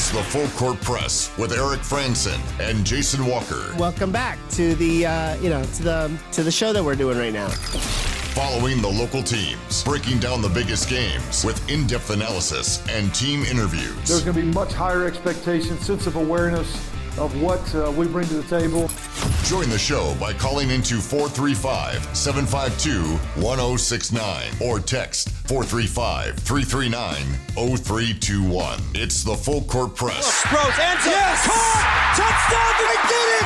It's the Full Court Press with Eric Frandsen and Jason Walker. Welcome back to the to the show that we're doing right now. Following the local teams, breaking down the biggest games with in-depth analysis and team interviews. There's going to be much higher expectations, sense of awareness of what we bring to the table. Join the show by calling into 435-752-1069 or text 435-339-0321. It's the Full Court Press. Sproles, answer, yes! Caught! Touchdown, did he get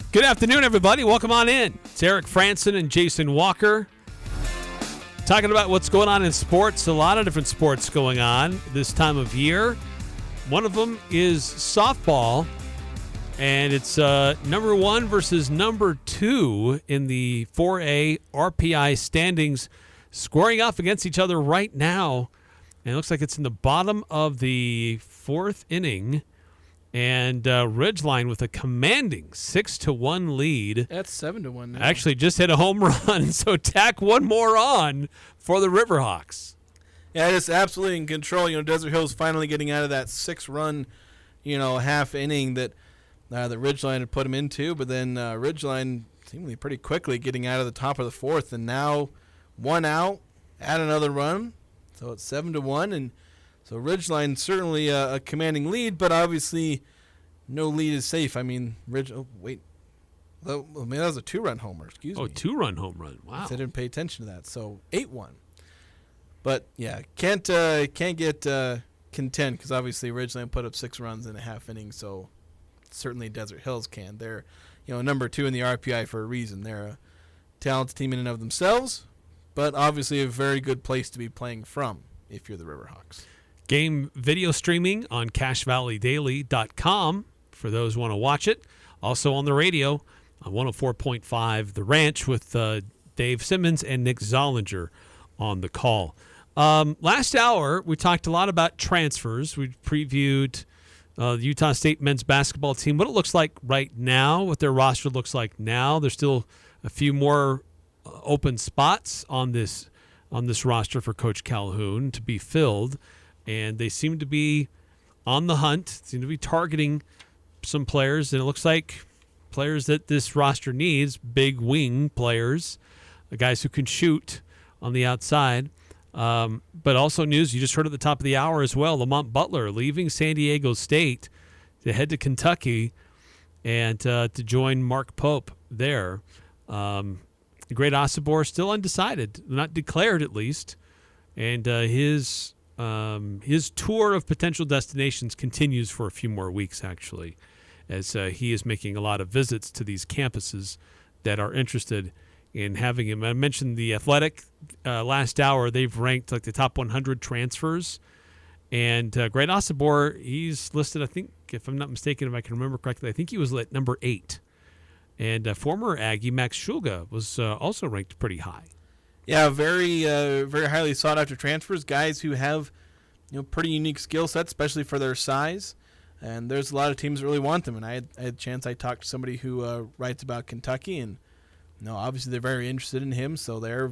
it? Good afternoon, everybody. Welcome on in. It's Eric Frandsen and Jason Walker. Talking about what's going on in sports. A lot of different sports going on this time of year. One of them is softball, and it's number 1 versus number 2 in the 4A RPI standings, squaring off against each other right now. And it looks like it's in the bottom of the 4th inning. And Ridgeline with a commanding 6-1 lead. That's 7-1 now. Actually just hit a home run, so tack one more on for the Riverhawks. Yeah, it's absolutely in control. Desert Hills finally getting out of that 6-run, half inning that Ridgeline had put him into. But then Ridgeline seemingly pretty quickly getting out of the top of the 4th. And now 1 out, add another run. So it's 7-1. And so Ridgeline certainly a commanding lead, but obviously no lead is safe. I mean, that was a 2-run homer. Excuse me. 2-run home run. Wow. I didn't pay attention to that. So 8-1. But yeah, can't get content because obviously Ridgeline put up 6 runs in a half inning. So certainly Desert Hills can. They're number 2 in the RPI for a reason. They're a talented team in and of themselves, but obviously a very good place to be playing from if you're the Riverhawks. Game video streaming on CashValleyDaily.com for those who want to watch it. Also on the radio on 104.5 The Ranch with Dave Simmons and Nick Zollinger on the call. Last hour, we talked a lot about transfers. We previewed the Utah State men's basketball team, what it looks like right now, what their roster looks like now. There's still a few more open spots on this roster for Coach Calhoun to be filled. And they seem to be on the hunt, seem to be targeting some players. And it looks like players that this roster needs, big wing players, the guys who can shoot on the outside. But also news, you just heard at the top of the hour as well, Lamont Butler leaving San Diego State to head to Kentucky and to join Mark Pope there. The great Osobor still undecided, not declared at least. And his tour of potential destinations continues for a few more weeks, actually, as he is making a lot of visits to these campuses that are interested in having him. I mentioned The Athletic last hour. They've ranked like the top 100 transfers. And Great Osobor, he's listed, I think, if I'm not mistaken, if I can remember correctly, I think he was at number 8. And former Aggie Max Shulga was also ranked pretty high. Yeah, very very highly sought after transfers, guys who have pretty unique skill sets, especially for their size. And there's a lot of teams that really want them. And I had a chance, I talked to somebody who writes about Kentucky, and obviously they're very interested in him, so they're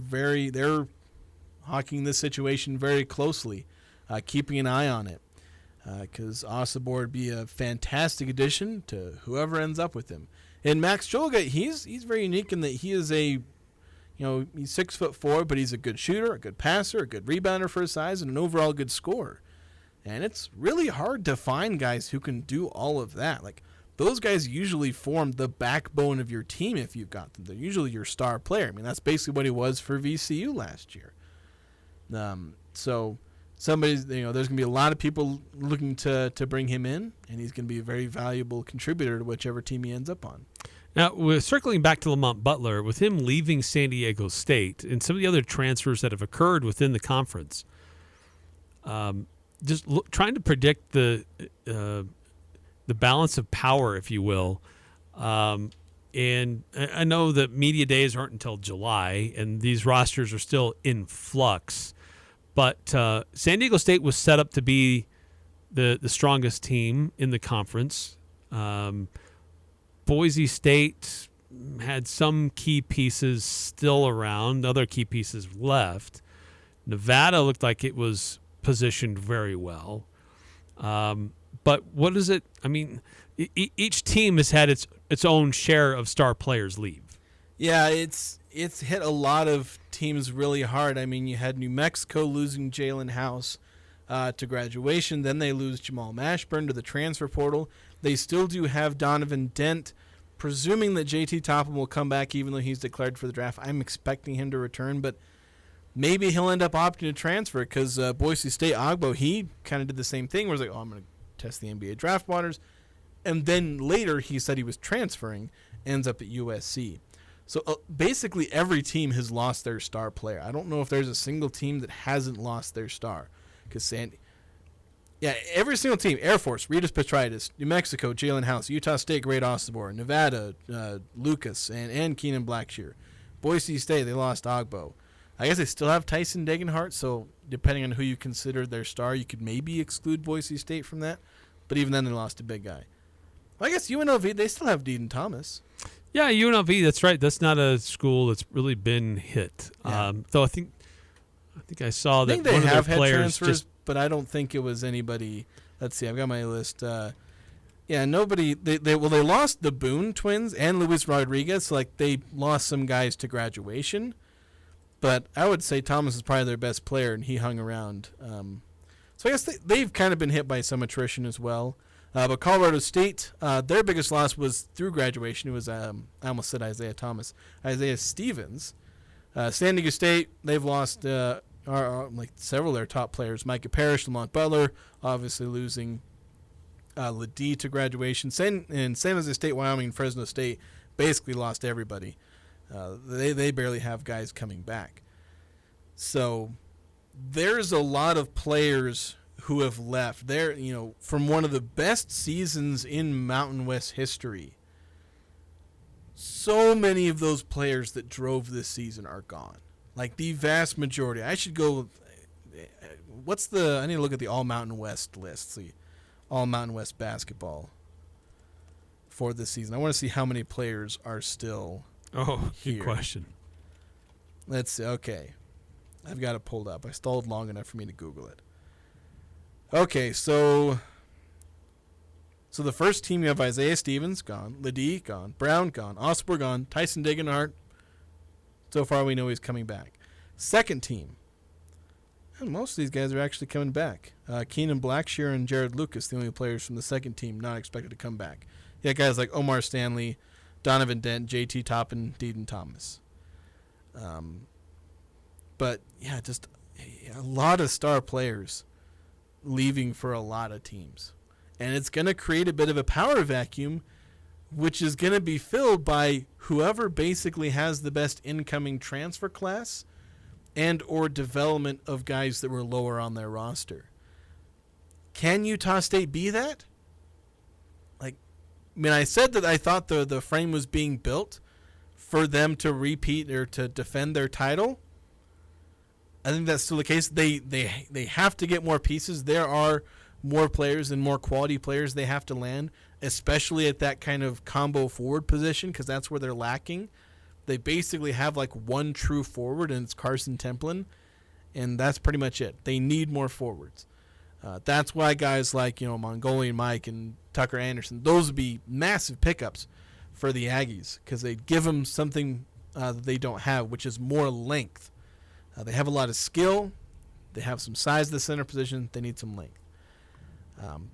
hawking this situation very closely, keeping an eye on it. Because Osobor would be a fantastic addition to whoever ends up with him. And Max Shulga, he's very unique in that he is he's 6'4", but he's a good shooter, a good passer, a good rebounder for his size, and an overall good scorer. And it's really hard to find guys who can do all of that. Like, those guys usually form the backbone of your team if you've got them. They're usually your star player. I mean, that's basically what he was for VCU last year. So there's going to be a lot of people looking to bring him in, and he's going to be a very valuable contributor to whichever team he ends up on. Now, we're circling back to Lamont Butler, with him leaving San Diego State and some of the other transfers that have occurred within the conference. Trying to predict the balance of power, if you will. And I know that media days aren't until July, and these rosters are still in flux. But San Diego State was set up to be the strongest team in the conference. Boise State had some key pieces still around, other key pieces left. Nevada looked like it was positioned very well. But what is it? I mean, each team has had its own share of star players leave. Yeah, it's hit a lot of teams really hard. I mean, you had New Mexico losing Jalen House to graduation. Then they lose Jamal Mashburn to the transfer portal. They still do have Donovan Dent. Presuming that JT Topham will come back even though he's declared for the draft, I'm expecting him to return, but maybe he'll end up opting to transfer because Boise State Agbo, he kind of did the same thing where he's like, I'm going to test the NBA draft waters. And then later he said he was transferring, ends up at USC. So basically every team has lost their star player. I don't know if there's a single team that hasn't lost their star. Because every single team, Air Force, Ritas Petritis, New Mexico, Jalen House, Utah State, Great Osobor, Nevada, Lucas, and Keenan Blackshear. Boise State, they lost Agbo. I guess they still have Tyson Degenhart, so depending on who you consider their star, you could maybe exclude Boise State from that. But even then, they lost a big guy. Well, I guess UNLV, they still have Deaton Thomas. Yeah, UNLV, that's right. That's not a school that's really been hit. Yeah. Though I think I saw that they one of have their had players transfers, but I don't think it was anybody. Let's see, I've got my list. Nobody. They lost the Boone twins and Luis Rodriguez. So like they lost some guys to graduation, but I would say Thomas is probably their best player, and he hung around. So I guess they've kind of been hit by some attrition as well. But Colorado State, their biggest loss was through graduation. It was I almost said Isaiah Thomas, Isaiah Stevens. San Diego State, they've lost like several of their top players. Micah Parrish, Lamont Butler, obviously losing Ledee to graduation. And San Jose State, Wyoming, and Fresno State basically lost everybody. They barely have guys coming back. So there's a lot of players who have left. They're, from one of the best seasons in Mountain West history. So many of those players that drove this season are gone. Like the vast majority. I should go. I need to look at the All Mountain West list. See, All Mountain West basketball for this season. I want to see how many players are still here. Good question. Let's see. Okay. I've got it pulled up. I stalled long enough for me to Google it. Okay, so the first team, you have Isaiah Stevens, gone. Ledee, gone. Brown, gone. Osborne, gone. Tyson Degenhart, so far we know he's coming back. Second team, and most of these guys are actually coming back. Keenan Blackshear and Jared Lucas, the only players from the second team not expected to come back. You got guys like Omar Stanley, Donovan Dent, JT Topham, Deaton Thomas. But, yeah, just a lot of star players leaving for a lot of teams. And it's going to create a bit of a power vacuum, which is going to be filled by whoever basically has the best incoming transfer class and or development of guys that were lower on their roster. Can Utah State be that? I said that I thought the frame was being built for them to repeat or to defend their title. I think that's still the case. They have to get more pieces. There are more players and more quality players they have to land, especially at that kind of combo forward position, because that's where they're lacking. They basically have like one true forward, and it's Carson Templin, and that's pretty much it. They need more forwards. That's why guys like Mongolian Mike and Tucker Anderson, those would be massive pickups for the Aggies because they give them something that they don't have, which is more length. They have a lot of skill. They have some size at the center position. They need some length.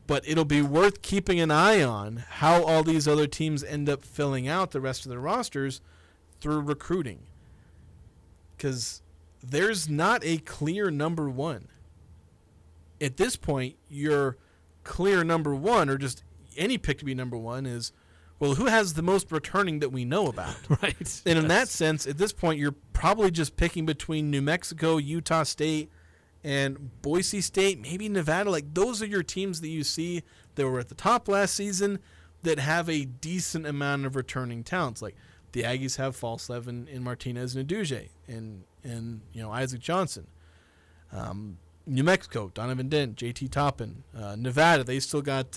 But it'll be worth keeping an eye on how all these other teams end up filling out the rest of their rosters through recruiting. Because there's not a clear number one. At this point, your clear number one, or just any pick to be number one, is, well, who has the most returning that we know about? Right. And in that sense, at this point, you're probably just picking between New Mexico, Utah State, and Boise State, maybe Nevada. Like, those are your teams that you see that were at the top last season that have a decent amount of returning talents. Like, the Aggies have Falslevin and Martinez and Aduje and Isaac Johnson. New Mexico, Donovan Dent, JT Topham. Nevada, they still got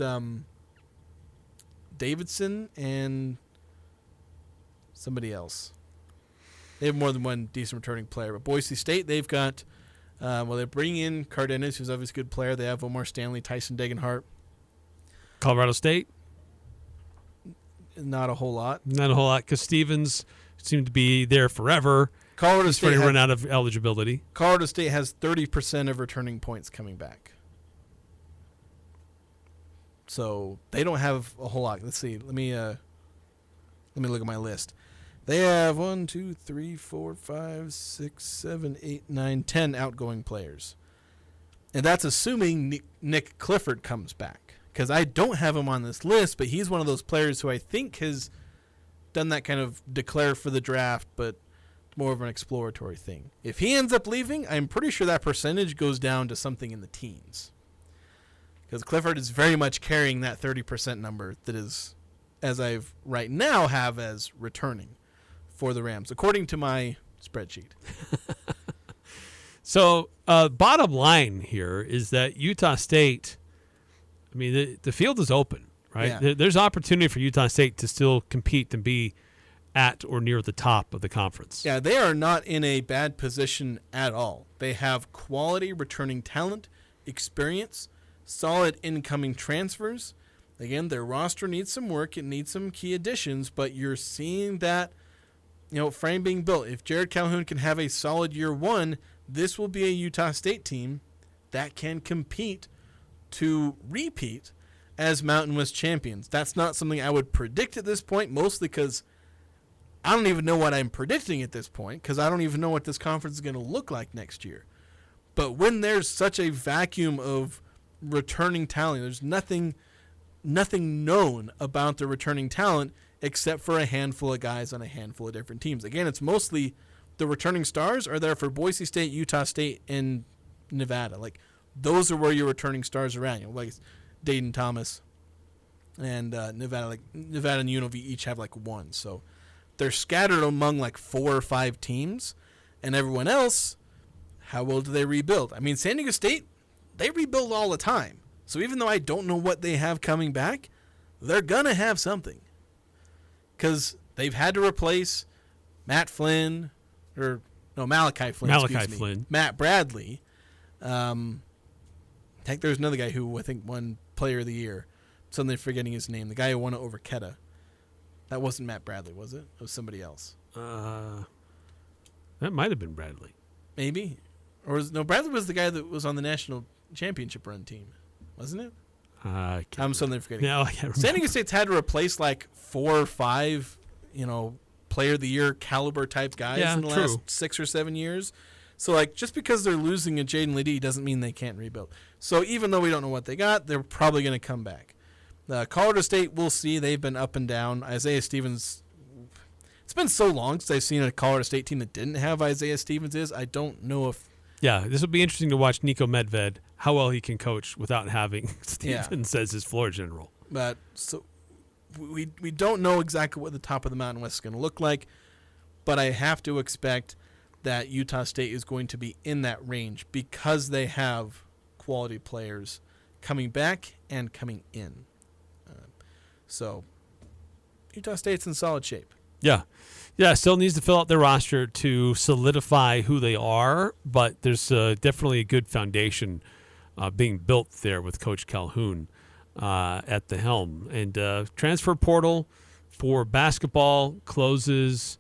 Davidson and somebody else. They have more than one decent returning player. But Boise State, they've got, they bring in Cardenas, who's obviously a good player. They have Omar Stanley, Tyson Degenhart. Colorado State? Not a whole lot. Not a whole lot, because Stevens seemed to be there forever. Colorado He's State run out of eligibility. Colorado State has 30% of returning points coming back. So they don't have a whole lot. Let's see. Let me look at my list. They have 1, 2, 3, 4, 5, 6, 7, 8, 9, 10 outgoing players. And that's assuming Nick Clifford comes back. Because I don't have him on this list, but he's one of those players who I think has done that kind of declare for the draft, but more of an exploratory thing. If he ends up leaving, I'm pretty sure that percentage goes down to something in the teens. Because Clifford is very much carrying that 30% number that is, as I've right now have as returning for the Rams, according to my spreadsheet. So bottom line here is that Utah State, I mean, the field is open, right? Yeah. There's opportunity for Utah State to still compete and be at or near the top of the conference. Yeah, they are not in a bad position at all. They have quality returning talent, experience, solid incoming transfers. Again, their roster needs some work. It needs some key additions, but you're seeing that, frame being built. If Jared Calhoun can have a solid year one, this will be a Utah State team that can compete to repeat as Mountain West champions. That's not something I would predict at this point, mostly because I don't even know what I'm predicting at this point, because I don't even know what this conference is going to look like next year. But when there's such a vacuum of returning talent, there's nothing known about the returning talent except for a handful of guys on a handful of different teams. Again, it's mostly the returning stars are there for Boise State, Utah State, and Nevada. Like, those are where your returning stars are at. Like Dayton Thomas and Nevada. Like Nevada and UNLV each have like one. So they're scattered among like 4 or 5 teams, and everyone else, how well do they rebuild? I mean, San Diego State, they rebuild all the time. So even though I don't know what they have coming back, they're going to have something. Because they've had to replace Malachi Flynn, Matt Bradley. Heck, there's another guy who I think won Player of the Year. Suddenly forgetting his name. The guy who won it over Ketta. That wasn't Matt Bradley, was it? It was somebody else. That might have been Bradley. Maybe. Bradley was the guy that was on the national championship run team, wasn't it? I'm suddenly forgetting. No, I can't remember. San Diego State's had to replace like 4 or 5, Player of the Year caliber type guys in the last 6 or 7 years. So, like, just because they're losing a Jaden Ledee doesn't mean they can't rebuild. So, even though we don't know what they got, they're probably going to come back. Colorado State, we'll see. They've been up and down. Isaiah Stevens, it's been so long since I've seen a Colorado State team that didn't have Isaiah Stevens. I don't know if... Yeah, this will be interesting to watch Nico Medved, how well he can coach without having Stevens as his floor general. But so we don't know exactly what the top of the Mountain West is going to look like, but I have to expect that Utah State is going to be in that range because they have quality players coming back and coming in. So Utah State's in solid shape. Yeah. Yeah, still needs to fill out their roster to solidify who they are, but there's definitely a good foundation being built there with Coach Calhoun at the helm. And transfer portal for basketball closes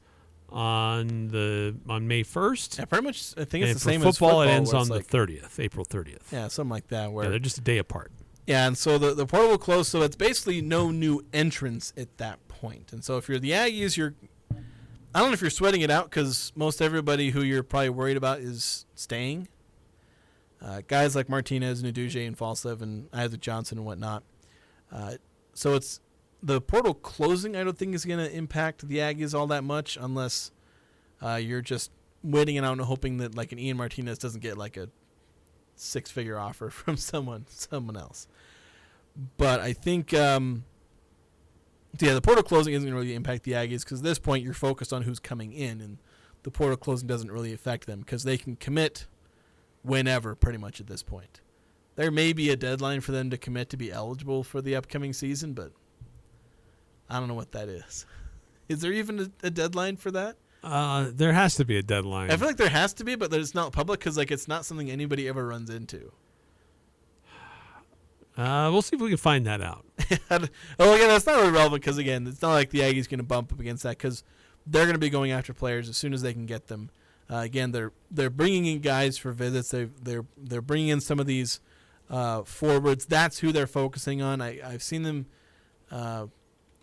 on May 1st. Yeah, pretty much. I think and it's the same for football, as football. it ends on the 30th, April 30th. Yeah, something like that. Where they're just a day apart. Yeah, and so the portal will close, so it's basically no new entrants at that point. And so if you're the Aggies, I don't know if you're sweating it out because most everybody who you're probably worried about is staying. Guys like Martinez, Nduje, and Falsev, and Isaac Johnson and whatnot. So it's the portal closing. I don't think is going to impact the Aggies all that much unless you're just waiting and hoping that like an Ian Martinez doesn't get like a 6-figure offer from someone else. But I think, the portal closing isn't going to really impact the Aggies because at this point you're focused on who's coming in, and the portal closing doesn't really affect them because they can commit whenever pretty much at this point. There may be a deadline for them to commit to be eligible for the upcoming season, but I don't know what that is. Is there even a deadline for that? There has to be a deadline. I feel like there has to be, but that it's not public because it's not something anybody ever runs into. We'll see if we can find that out. Well, again, that's not really relevant because, again, it's not like the Aggies going to bump up against that because they're going to be going after players as soon as they can get them. Again, they're bringing in guys for visits. They're bringing in some of these forwards. That's who they're focusing on. I've seen them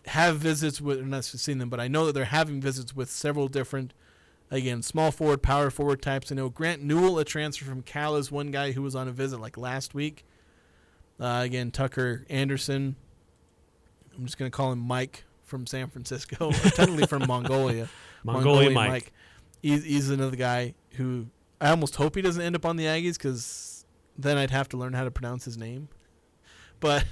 have visits with, not seen them, but I know that they're having visits with several different, again, small forward, power forward types. I know Grant Newell, a transfer from Cal, is one guy who was on a visit like last week. Again, Tucker Anderson. I'm just going to call him Mike from San Francisco, technically from Mongolia. Mongolian Mike. He's another guy who I almost hope he doesn't end up on the Aggies because then I'd have to learn how to pronounce his name. But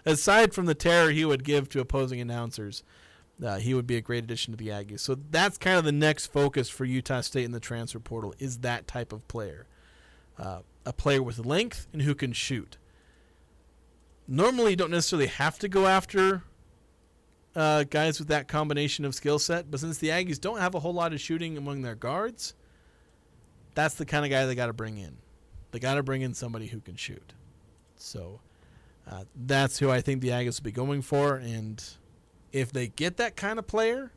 aside from the terror he would give to opposing announcers, he would be a great addition to the Aggies. So that's kind of the next focus for Utah State in the transfer portal is that type of player. A player with length and who can shoot. Normally you don't necessarily have to go after guys with that combination of skill set, but since the Aggies don't have a whole lot of shooting among their guards, that's the kind of guy they got to bring in. They got to bring in somebody who can shoot. So that's who I think the Aggies will be going for, and if they get that kind of player,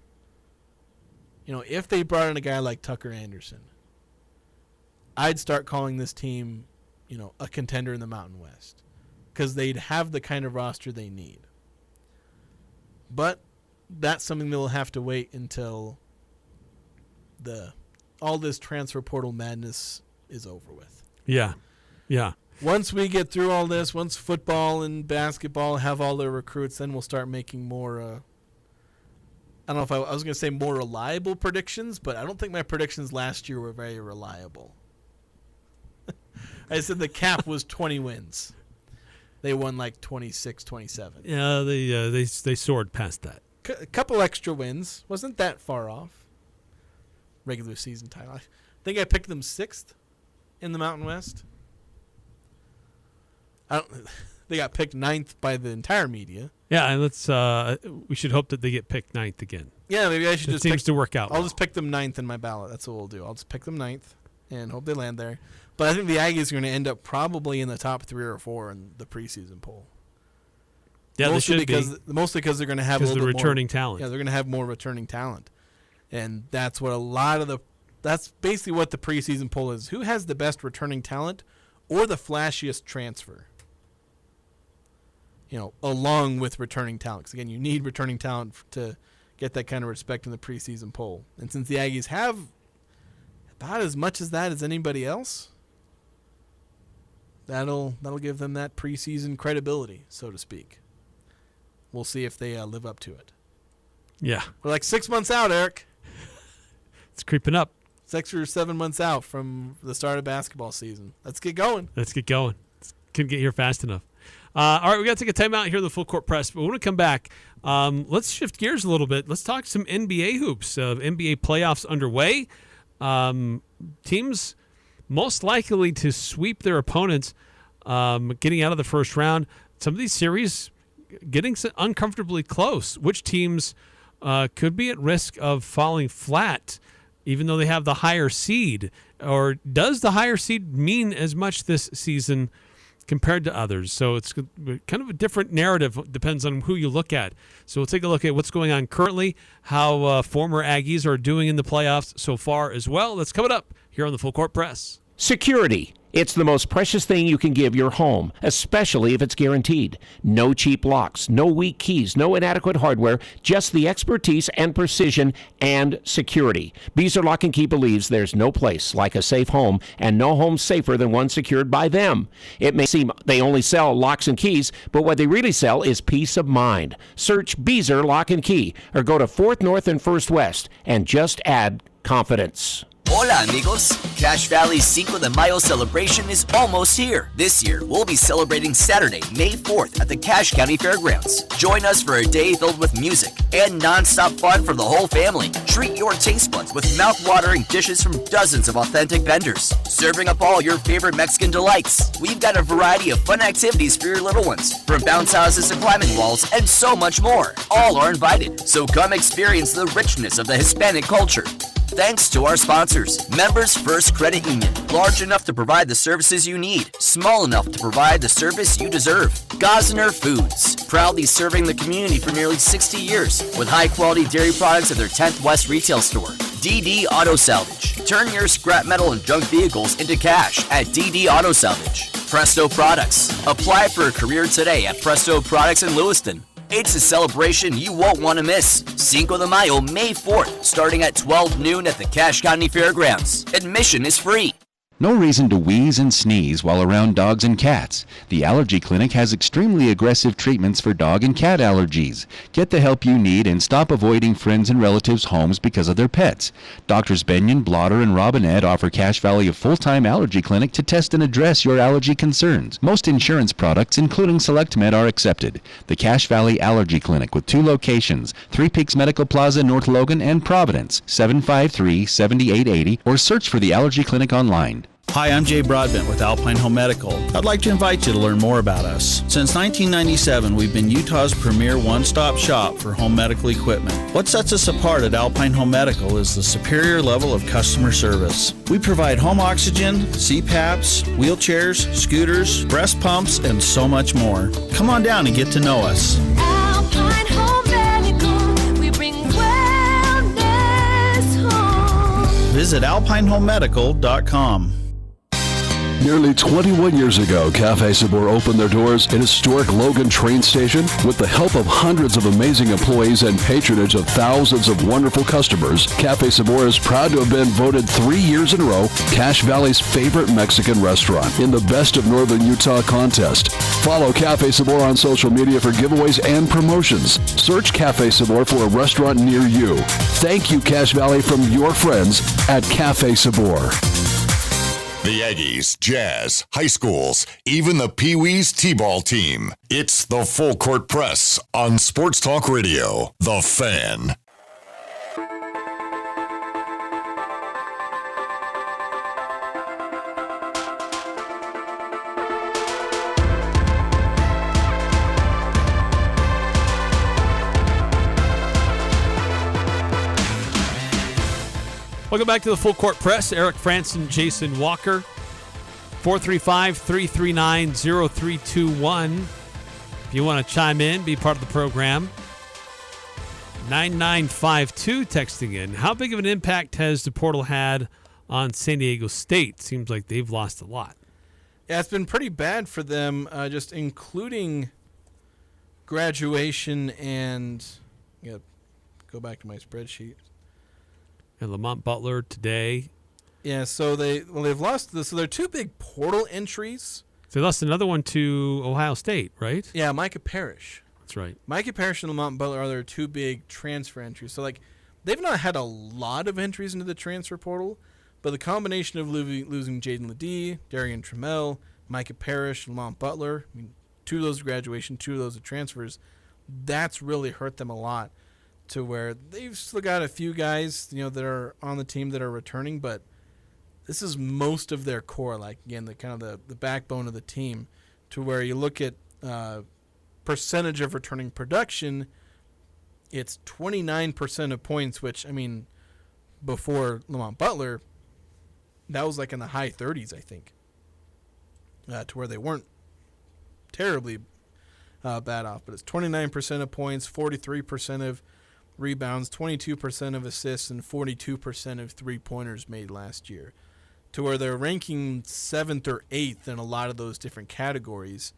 if they brought in a guy like Tucker Anderson, I'd start calling this team, a contender in the Mountain West because they'd have the kind of roster they need. But that's something they'll have to wait until all this transfer portal madness is over with. Yeah. Once we get through all this, once football and basketball have all their recruits, then we'll start making more, I don't know if I was going to say more reliable predictions, but I don't think my predictions last year were very reliable. I said the cap was 20 wins. They won like 26, 27. Yeah, they soared past that. A couple extra wins. Wasn't that far off. Regular season title. I think I picked them 6th in the Mountain West. They got picked 9th by the entire media. Yeah, and we should hope that they get picked 9th again. Yeah, maybe I should It seems to work out. I'll just pick them 9th in my ballot. That's what we'll do. I'll just pick them 9th and hope they land there. But I think the Aggies are going to end up probably in the top 3 or 4 in the preseason poll. Yeah, mostly because they're going to have a little bit returning more, talent. Yeah, they're going to have more returning talent, and that's what that's basically what the preseason poll is. Who has the best returning talent, or the flashiest transfer? Along with returning talent. Because again, you need returning talent to get that kind of respect in the preseason poll. And since the Aggies have about as much as that as anybody else, that'll give them that preseason credibility, so to speak. We'll see if they live up to it. Yeah. We're like 6 months out, Eric. It's creeping up. 6 or 7 months out from the start of basketball season. Let's get going. Couldn't get here fast enough. All right, we got to take a timeout here in the Full Court Press, but when we come back, let's shift gears a little bit. Let's talk some NBA hoops. NBA playoffs underway. Teams most likely to sweep their opponents, getting out of the first round. Some of these series getting uncomfortably close. Which teams could be at risk of falling flat, even though they have the higher seed? Or does the higher seed mean as much this season compared to others? So it's kind of a different narrative. Depends on who you look at. So we'll take a look at what's going on currently, how former Aggies are doing in the playoffs so far as well. That's coming up here on the Full Court Press. Security. It's the most precious thing you can give your home, especially if it's guaranteed. No cheap locks, no weak keys, no inadequate hardware, just the expertise and precision and security. Beezer Lock and Key believes there's no place like a safe home, and no home safer than one secured by them. It may seem they only sell locks and keys, but what they really sell is peace of mind. Search Beezer Lock and Key or go to 4th North and 1st West and just add confidence. Hola amigos! Cache Valley's Cinco de Mayo celebration is almost here. This year, we'll be celebrating Saturday, May 4th at the Cache County Fairgrounds. Join us for a day filled with music and non-stop fun for the whole family. Treat your taste buds with mouth-watering dishes from dozens of authentic vendors, serving up all your favorite Mexican delights. We've got a variety of fun activities for your little ones, from bounce houses to climbing walls and so much more. All are invited, so come experience the richness of the Hispanic culture. Thanks to our sponsors, Members First Credit Union, large enough to provide the services you need, small enough to provide the service you deserve. Gosner Foods, proudly serving the community for nearly 60 years with high-quality dairy products at their 10th West retail store. DD Auto Salvage, turn your scrap metal and junk vehicles into cash at DD Auto Salvage. Presto Products, apply for a career today at Presto Products in Lewiston. It's a celebration you won't want to miss. Cinco de Mayo, May 4th, starting at 12 noon at the Cache County Fairgrounds. Admission is free. No reason to wheeze and sneeze while around dogs and cats. The Allergy Clinic has extremely aggressive treatments for dog and cat allergies. Get the help you need and stop avoiding friends and relatives' homes because of their pets. Doctors Benyon, Blotter, and Robinette offer Cache Valley a full-time allergy clinic to test and address your allergy concerns. Most insurance products, including SelectMed, are accepted. The Cache Valley Allergy Clinic with 2 locations, Three Peaks Medical Plaza, North Logan, and Providence, 753-7880, or search for the Allergy Clinic online. Hi, I'm Jay Broadbent with Alpine Home Medical. I'd like to invite you to learn more about us. Since 1997, we've been Utah's premier one-stop shop for home medical equipment. What sets us apart at Alpine Home Medical is the superior level of customer service. We provide home oxygen, CPAPs, wheelchairs, scooters, breast pumps, and so much more. Come on down and get to know us. Alpine Home Medical, we bring wellness home. Visit alpinehomemedical.com. Nearly 21 years ago, Cafe Sabor opened their doors in historic Logan train station. With the help of hundreds of amazing employees and patronage of thousands of wonderful customers, Cafe Sabor is proud to have been voted 3 years in a row Cache Valley's favorite Mexican restaurant in the Best of Northern Utah contest. Follow Cafe Sabor on social media for giveaways and promotions. Search Cafe Sabor for a restaurant near you. Thank you, Cache Valley, from your friends at Cafe Sabor. The Aggies, Jazz, high schools, even the Pee Wee's T-ball team. It's the Full Court Press on Sports Talk Radio, The Fan. Welcome back to the Full Court Press. Eric Frandsen, Jason Walker. 435-339-0321. If you want to chime in, be part of the program. 9952 texting in. How big of an impact has the portal had on San Diego State? Seems like they've lost a lot. Yeah, it's been pretty bad for them, just including graduation and go back to my spreadsheet. And Lamont Butler today. Yeah, so they've lost this. So they're 2 big portal entries. So they lost another one to Ohio State, right? Yeah, Micah Parrish. That's right. Micah Parrish and Lamont Butler are their 2 big transfer entries. So they've not had a lot of entries into the transfer portal, but the combination of losing Jaden Ledee, Darian Trammell, Micah Parrish, Lamont Butler, 2 of those graduation, 2 of those are transfers, that's really hurt them a lot. To where they've still got a few guys, that are on the team that are returning, but this is most of their core. Like again, the backbone of the team. To where you look at percentage of returning production, it's 29% of points. Which before Lamont Butler, that was like in the high 30s, I think. To where they weren't terribly bad off, but it's 29% of points, 43% of rebounds, 22% of assists, and 42% of three-pointers made last year, to where they're ranking 7th or 8th in a lot of those different categories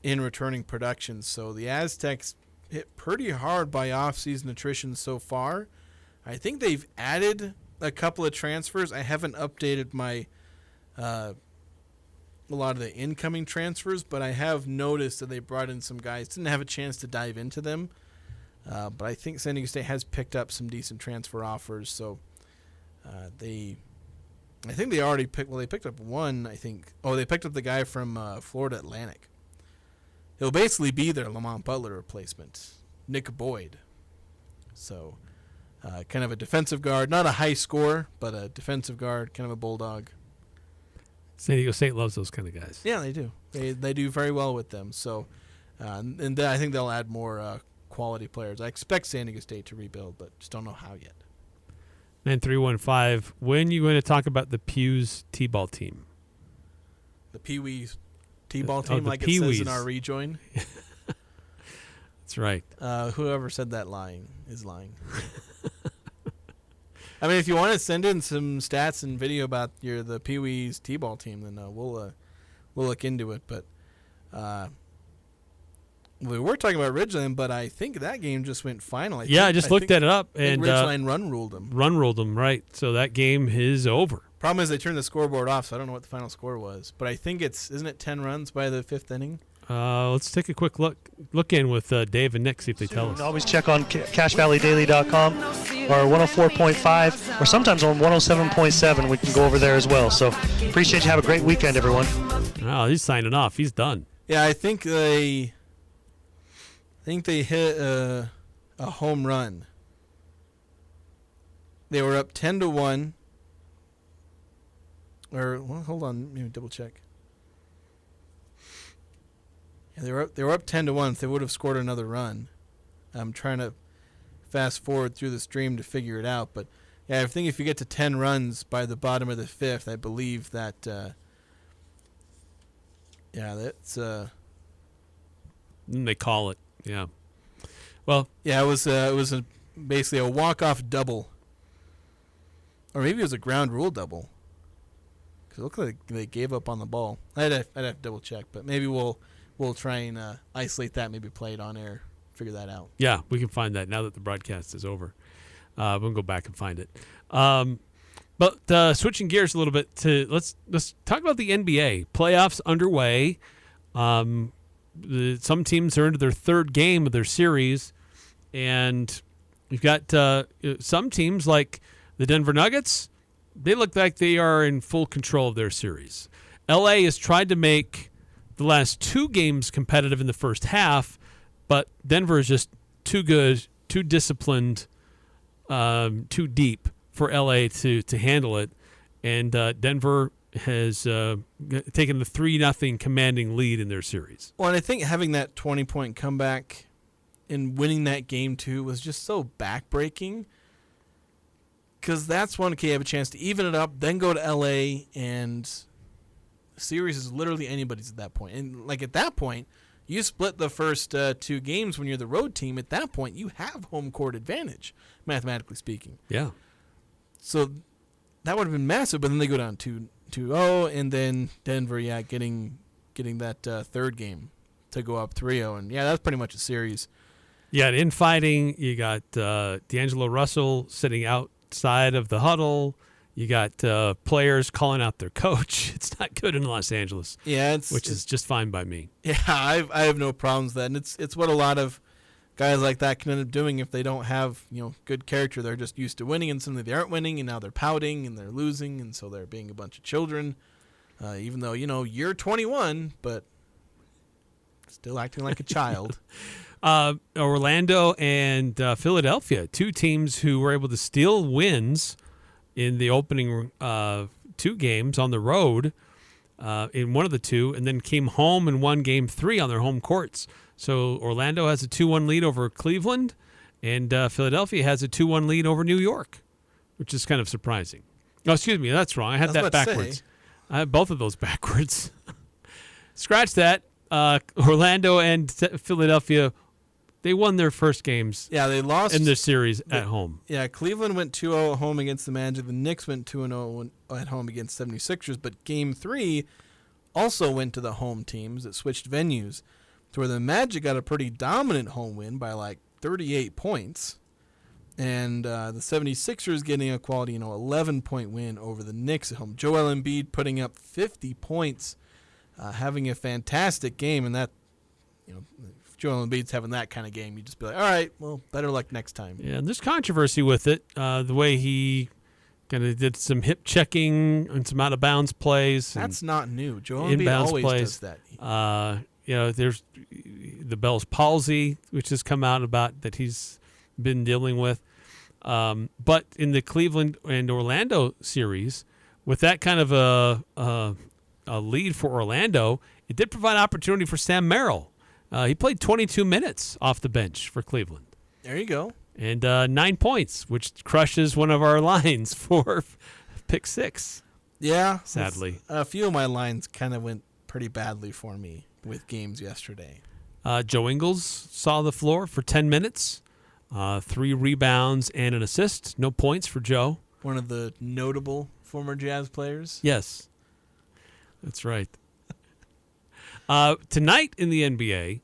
in returning production. So the Aztecs hit pretty hard by off-season attrition so far. I think they've added a couple of transfers. I haven't updated my a lot of the incoming transfers, but I have noticed that they brought in some guys. Didn't have a chance to dive into them. But I think San Diego State has picked up some decent transfer offers, so they I think they already picked. Well, they picked up one. I think. Oh, they picked up the guy from Florida Atlantic. He'll basically be their Lamont Butler replacement, Nick Boyd. So, kind of a defensive guard, not a high scorer, but a defensive guard, kind of a bulldog. San Diego State loves those kind of guys. Yeah, they do. They do very well with them. So, and I think they'll add more quality players. I expect San Diego State to rebuild, but just don't know how yet. 9315. When are you going to talk about the Pews T-ball team? The Pee-wees T-ball team, like it says in our rejoin. That's right. Whoever said that is lying. I mean, if you want to send in some stats and video about the Pee-wees T-ball team, then we'll look into it. But we were talking about Ridgeline, but I think that game just went final. I just looked it up, and Ridgeline run ruled them. Run ruled them, right? So that game is over. Problem is they turned the scoreboard off, so I don't know what the final score was. But I think isn't it 10 runs by the 5th inning? Let's take a quick look in with Dave and Nick, see if they tell us. Always check on CashValleyDaily.com or 104.5, or sometimes on 107.7. We can go over there as well. So appreciate you. Have a great weekend, everyone. Oh, he's signing off. He's done. Yeah, I think they hit a home run. They were up 10-1. Hold on, let me double check. Yeah, they were up 10-1. If they would have scored another run, I'm trying to fast forward through the stream to figure it out. But yeah, I think if you get to 10 runs by the bottom of the 5th, I believe that. That's. They call it. Yeah. Well. Yeah, it was basically a walk-off double, or maybe it was a ground rule double. Because it looked like they gave up on the ball. I'd have to double check, but maybe we'll try and isolate that, maybe play it on air, figure that out. Yeah, we can find that now that the broadcast is over. We'll go back and find it. But switching gears a little bit to let's talk about the NBA playoffs underway. Some teams are into their 3rd game of their series, and you've got some teams like the Denver Nuggets. They look like they are in full control of their series. LA has tried to make the last 2 games competitive in the first half, but Denver is just too good, too disciplined, too deep for LA to handle it. And Denver has taken the 3-0 commanding lead in their series. Well, and I think having that 20-point comeback and winning that game too was just so backbreaking. Because that's one, you have a chance to even it up, then go to L.A., and the series is literally anybody's at that point. And, at that point, you split the first 2 games when you're the road team. At that point, you have home court advantage, mathematically speaking. Yeah. So that would have been massive, but then they go down 2-0, and then Denver, getting that 3rd game to go up 3-0. And, that's pretty much a series. You got infighting. You got D'Angelo Russell sitting outside of the huddle. You got players calling out their coach. It's not good in Los Angeles. Yeah, which is just fine by me. Yeah, I have no problems with that, and it's what a lot of guys like that can end up doing if they don't have good character. They're just used to winning, and suddenly they aren't winning, and now they're pouting and they're losing, and so they're being a bunch of children. Even though you're 21, but still acting like a child. Orlando and Philadelphia, 2 teams who were able to steal wins in the opening 2 games on the road in one of the 2, and then came home and won Game 3 on their home courts. So Orlando has a 2-1 lead over Cleveland, and Philadelphia has a 2-1 lead over New York, which is kind of surprising. Oh, excuse me, that's wrong. I had that backwards. I had both of those backwards. Scratch that. Orlando and Philadelphia, they won their first games. Yeah, they lost in their series at home. Yeah, Cleveland went 2-0 at home against the Magic. The Knicks went 2-0 at home against 76ers. But Game 3 also went to the home teams that switched venues, to where the Magic got a pretty dominant home win by 38 points. And the 76ers getting a quality 11-point win over the Knicks at home. Joel Embiid putting up 50 points, having a fantastic game. And that, if Joel Embiid's having that kind of game, you just be like, all right, well, better luck next time. Yeah, and there's controversy with it. The way he Kind of did some hip checking and some out of bounds plays. That's not new. Joel Embiid always does that. There's the Bell's palsy, which has come out about that he's been dealing with. But in the Cleveland and Orlando series, with that kind of a lead for Orlando, it did provide opportunity for Sam Merrill. He played 22 minutes off the bench for Cleveland. There you go. And 9 points, which crushes one of our lines for pick 6. Yeah. Sadly. A few of my lines kind of went pretty badly for me with games yesterday. Joe Ingles saw the floor for 10 minutes, 3 rebounds and an assist. No points for Joe. One of the notable former Jazz players. Yes. That's right. Tonight in the NBA,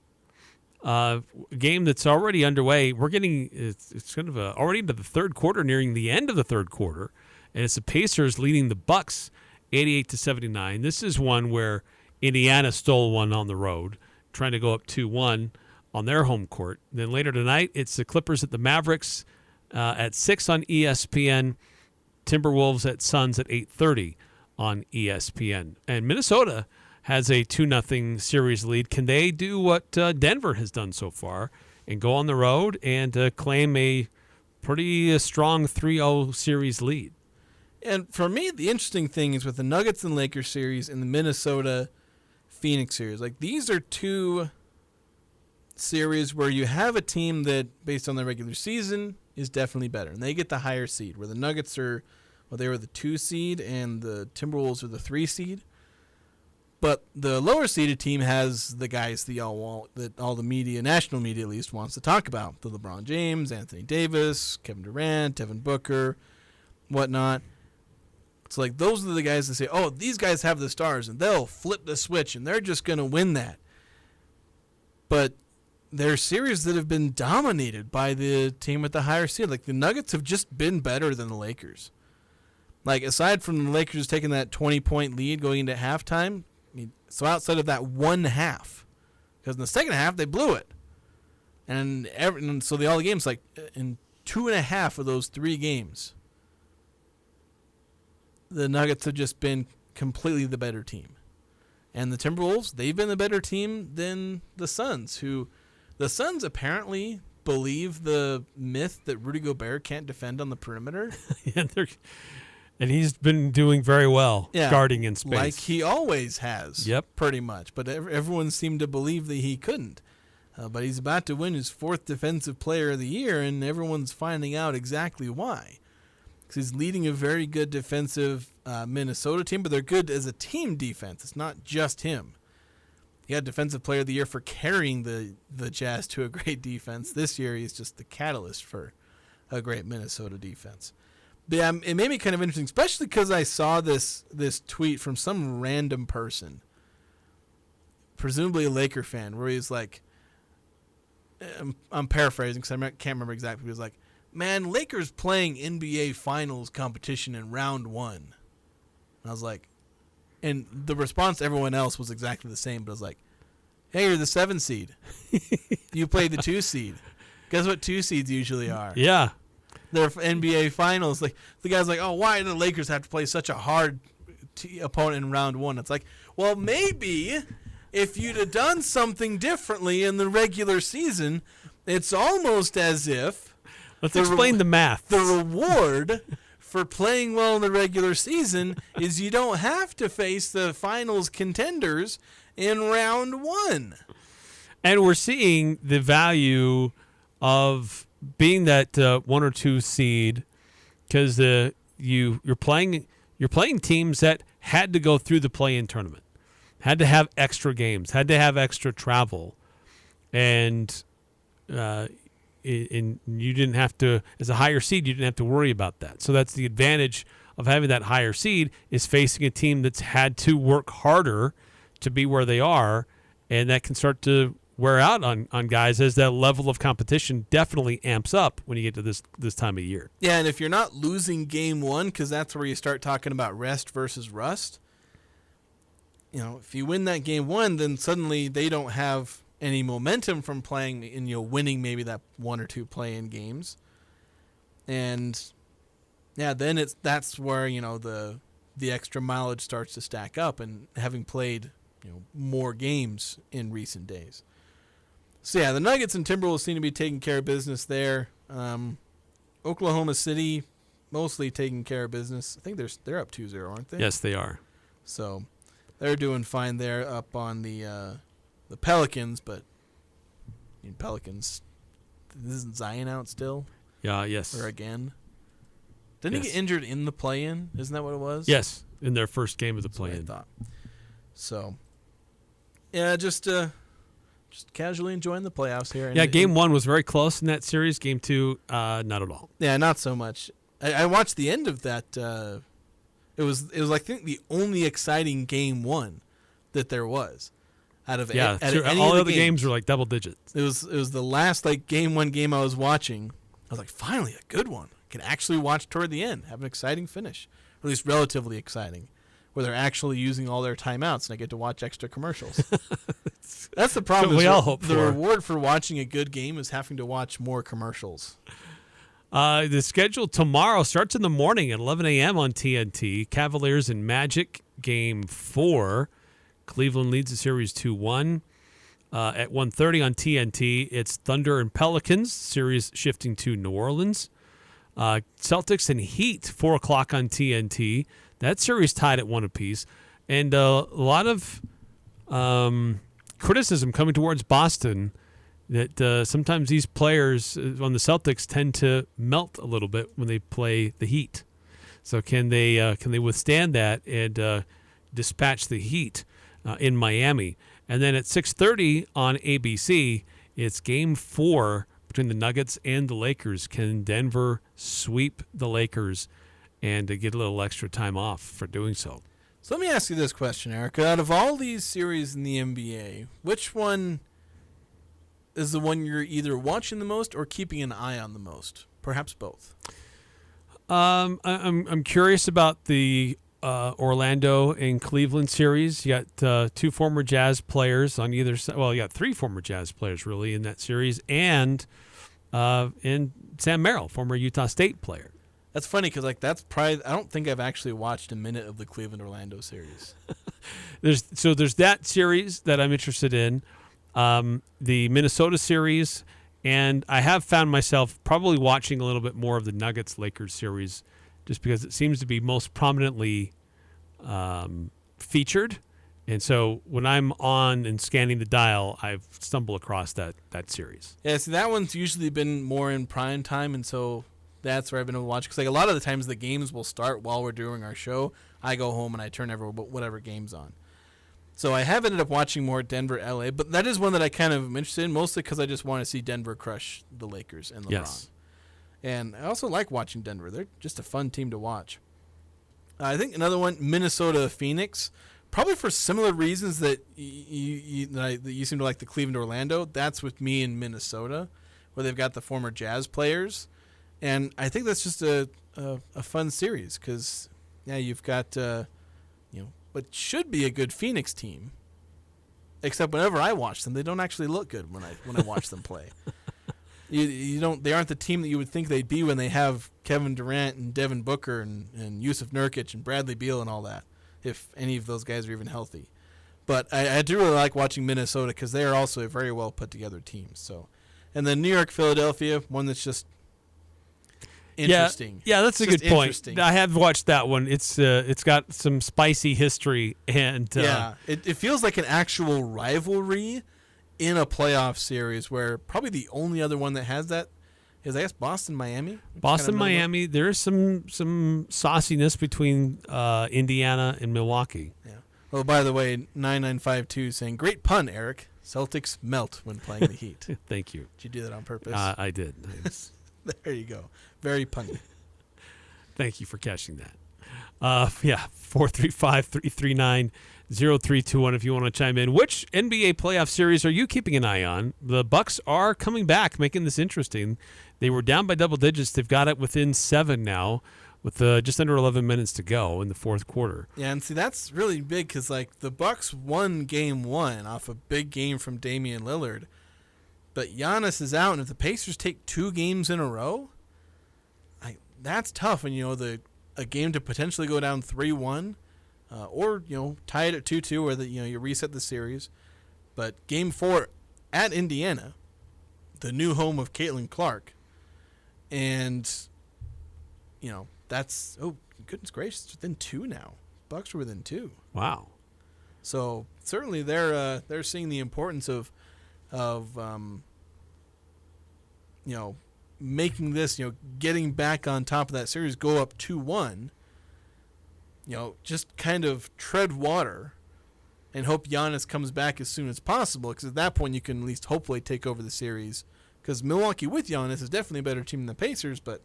a game that's already underway. We're getting it's kind of already into the third quarter, nearing the end of the third quarter, and it's the Pacers leading the Bucks 88-79. This is one where Indiana stole one on the road, trying to go up 2-1 on their home court. Then later tonight, it's the Clippers at the Mavericks at 6 on ESPN. Timberwolves at Suns at 8:30 on ESPN. And Minnesota has a 2-0 series lead. Can they do what Denver has done so far and go on the road and claim a pretty strong 3-0 series lead? And for me, the interesting thing is with the Nuggets and Lakers series and the Minnesota-Phoenix series, like these are two series where you have a team that, based on their regular season, is definitely better. And they get the higher seed, where the Nuggets are, well, they were the 2 seed and the Timberwolves are the 3 seed. But the lower seeded team has the guys that all the media, national media at least, wants to talk about. The LeBron James, Anthony Davis, Kevin Durant, Devin Booker, whatnot. It's like those are the guys that say, oh, these guys have the stars and they'll flip the switch and they're just going to win that. But there are series that have been dominated by the team with the higher seed. Like the Nuggets have just been better than the Lakers. Like aside from the Lakers taking that 20-point lead going into halftime, so outside of that one half, because in the second half they blew it, and so all the games, like in 2.5 of those 3 games, the Nuggets have just been completely the better team, and the Timberwolves, they've been the better team than the Suns, who the Suns apparently believe the myth that Rudy Gobert can't defend on the perimeter. And he's been doing very well guarding in space. Like he always has. Yep. Pretty much. But everyone seemed to believe that he couldn't. But he's about to win his 4th Defensive Player of the Year, and everyone's finding out exactly why. Because he's leading a very good defensive Minnesota team, but they're good as a team defense. It's not just him. He had Defensive Player of the Year for carrying the Jazz to a great defense. This year he's just the catalyst for a great Minnesota defense. But yeah, it made me kind of interesting, especially because I saw this tweet from some random person, presumably a Laker fan, where he's like, I'm paraphrasing because I can't remember exactly, but he was like, man, Lakers playing NBA Finals competition in round 1. And I was like, and the response to everyone else was exactly the same, but I was like, hey, you're the 7 seed. You played the 2 seed. Guess what 2 seeds usually are? Yeah. Their NBA Finals. Like the guy's like, oh, why do the Lakers have to play such a hard opponent in round 1? It's like, well, maybe if you'd have done something differently in the regular season, it's almost as if let's explain the math. The reward for playing well in the regular season is you don't have to face the finals contenders in round 1. And we're seeing the value of being that 1 or 2 seed, because you're playing teams that had to go through the play-in tournament, had to have extra games, had to have extra travel, and you didn't have to, as a higher seed, you didn't have to worry about that. So that's the advantage of having that higher seed, is facing a team that's had to work harder to be where they are, and that can start to wear out on guys as that level of competition definitely amps up when you get to this time of year. Yeah, and if you're not losing game 1, because that's where you start talking about rest versus rust, if you win that game 1, then suddenly they don't have any momentum from playing and winning maybe that 1 or 2 play-in games. And Yeah, then that's where the extra mileage starts to stack up, and having played more games in recent days. So yeah, the Nuggets and Timberwolves seem to be taking care of business there. Oklahoma City mostly taking care of business. I think they're up 2-0, aren't they? Yes, they are. So they're doing fine there up on the Pelicans, but Pelicans, isn't Zion out still? Yeah, yes. Or again? Didn't he get injured in the play-in? Isn't that what it was? Yes, in their first game of the play-in. I thought. So, yeah, just casually enjoying the playoffs here. Yeah, game 1 was very close in that series. Game 2, not at all. Yeah, not so much. I watched the end of that. It was I think the only exciting game 1 that there was out of any all the other games were like double digits. It was the last game 1 game I was watching. I was like, finally a good one. I can actually watch toward the end, have an exciting finish, or at least relatively exciting, where they're actually using all their timeouts and I get to watch extra commercials. That's the problem. We all hope the reward for watching a good game is having to watch more commercials. The schedule tomorrow starts in the morning at 11 a.m. on TNT. Cavaliers and Magic, Game 4. Cleveland leads the series 2-1. At 1:30 on TNT, it's Thunder and Pelicans, series shifting to New Orleans. Celtics and Heat, 4 o'clock on TNT. That series tied at 1 apiece. And a lot of criticism coming towards Boston that sometimes these players on the Celtics tend to melt a little bit when they play the Heat. So can they withstand that and dispatch the Heat in Miami? And then at 6:30 on ABC, it's Game 4 between the Nuggets and the Lakers. Can Denver sweep the Lakers and get a little extra time off for doing so? So let me ask you this question, Eric. Out of all these series in the NBA, which one is the one you're either watching the most or keeping an eye on the most? Perhaps both. I'm curious about the Orlando and Cleveland series. You got 2 former Jazz players on either side. Well, you got 3 former Jazz players really in that series, and Sam Merrill, former Utah State player. That's funny because that's probably I don't think I've actually watched a minute of the Cleveland Orlando series. There's that series that I'm interested in, the Minnesota series, and I have found myself probably watching a little bit more of the Nuggets Lakers series, just because it seems to be most prominently featured. And so when I'm on and scanning the dial, I've stumbled across that series. Yeah, see, that one's usually been more in prime time, and so that's where I've been able to watch. Because a lot of the times the games will start while we're doing our show. I go home and I turn whatever game's on. So I have ended up watching more Denver, LA, but that is one that I kind of am interested in, mostly because I just want to see Denver crush the Lakers and LeBron. Yes. And I also like watching Denver. They're just a fun team to watch. I think another one, Minnesota, Phoenix, probably for similar reasons that you seem to like the Cleveland, Orlando. That's with me in Minnesota, where they've got the former Jazz players. And I think that's just a fun series because, yeah, you've got, what should be a good Phoenix team. Except whenever I watch them, they don't actually look good when I watch them play. They aren't the team that you would think they'd be when they have Kevin Durant and Devin Booker and Yusuf Nurkic and Bradley Beal and all that, if any of those guys are even healthy. But I do really like watching Minnesota because they are also a very well put together team. So, and then New York, Philadelphia, one that's just interesting. Yeah, that's a good point. I have watched that one. It's got some spicy history and it feels like an actual rivalry in a playoff series, where probably the only other one that has that is, I guess, Boston-Miami. Boston-Miami, there's some sauciness between Indiana and Milwaukee. Yeah. Well, by the way, 9952 saying, great pun, Eric. Celtics melt when playing the Heat. Thank you. Did you do that on purpose? I did. There you go. Very punny. Thank you for catching that. 435-339-0321 if you want to chime in. Which NBA playoff series are you keeping an eye on? The Bucks are coming back, making this interesting. They were down by double digits. They've got it within 7 now with just under 11 minutes to go in the fourth quarter. Yeah, and see, that's really big because, the Bucks won game 1 off a big game from Damian Lillard. But Giannis is out, and if the Pacers take 2 games in a row, that's tough. And, a game to potentially go down 3-1 or, tie it at 2-2 where you reset the series. But Game 4 at Indiana, the new home of Caitlin Clark. And, that's, oh, goodness gracious, it's within 2 now. Bucks are within 2. Wow. So certainly they're seeing the importance of making this, getting back on top of that series, go up 2-1, just kind of tread water and hope Giannis comes back as soon as possible, because at that point you can at least hopefully take over the series, because Milwaukee with Giannis is definitely a better team than the Pacers, but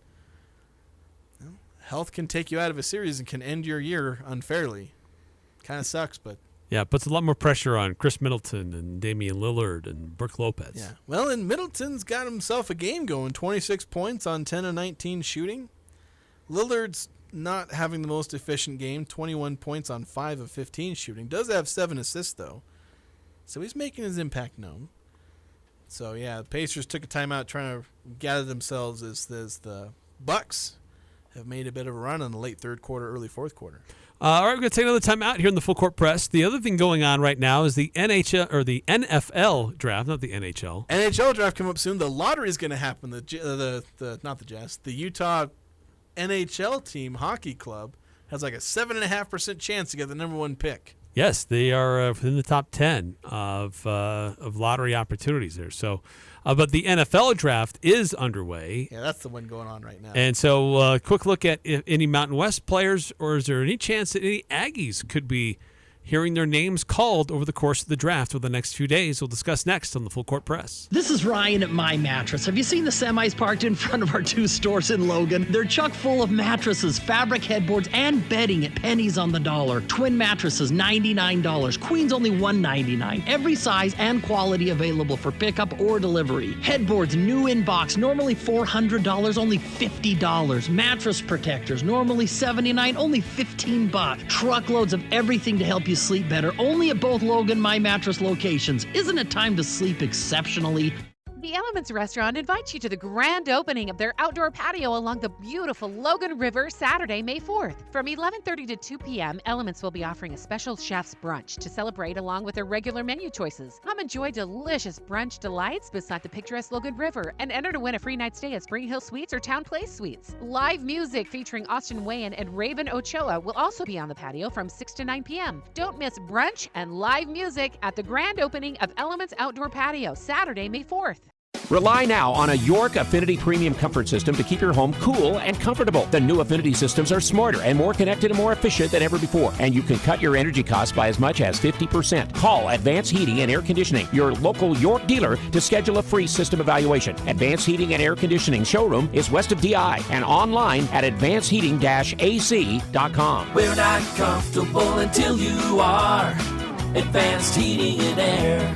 health can take you out of a series and can end your year unfairly. Kind of sucks, but... Yeah, it puts a lot more pressure on Chris Middleton and Damian Lillard and Brook Lopez. Yeah, well, and Middleton's got himself a game going, 26 points on 10 of 19 shooting. Lillard's not having the most efficient game, 21 points on 5 of 15 shooting. Does have 7 assists, though, so he's making his impact known. So, yeah, the Pacers took a timeout trying to gather themselves as the Bucks have made a bit of a run in the late third quarter, early fourth quarter. All right, we're going to take another time out here in the Full Court Press. The other thing going on right now is the NHL or the NFL draft, not the NHL. NHL draft coming up soon. The lottery is going to happen. The Utah NHL team hockey club has like a 7.5% chance to get the number 1 pick. Yes, they are within the top 10 of lottery opportunities there. So, but the NFL draft is underway. Yeah, that's the one going on right now. And so, quick look at any Mountain West players, or is there any chance that any Aggies could be hearing their names called over the course of the draft over the next few days? We'll discuss next on the Full Court Press. This is Ryan at My Mattress. Have you seen the semis parked in front of our 2 stores in Logan? They're chock full of mattresses, fabric headboards, and bedding at pennies on the dollar. Twin mattresses, $99. Queens only $199. Every size and quality available for pickup or delivery. Headboards, new in box, normally $400, only $50. Mattress protectors, normally $79, only $15. Truckloads of everything to help you sleep better, only at both Logan My Mattress locations. Isn't it time to sleep exceptionally? The Elements Restaurant invites you to the grand opening of their outdoor patio along the beautiful Logan River Saturday, May 4th. From 11:30 to 2 p.m., Elements will be offering a special chef's brunch to celebrate along with their regular menu choices. Come enjoy delicious brunch delights beside the picturesque Logan River and enter to win a free night stay at Spring Hill Suites or Town Place Suites. Live music featuring Austin Wayan and Raven Ochoa will also be on the patio from 6 to 9 p.m. Don't miss brunch and live music at the grand opening of Elements Outdoor Patio, Saturday, May 4th. Rely now on a York Affinity Premium Comfort System to keep your home cool and comfortable. The new Affinity systems are smarter and more connected and more efficient than ever before, and you can cut your energy costs by as much as 50%. Call Advanced Heating and Air Conditioning, your local York dealer, to schedule a free system evaluation. Advanced Heating and Air Conditioning showroom is west of DI and online at advancedheating-ac.com. We're not comfortable until you are. Advanced Heating and Air.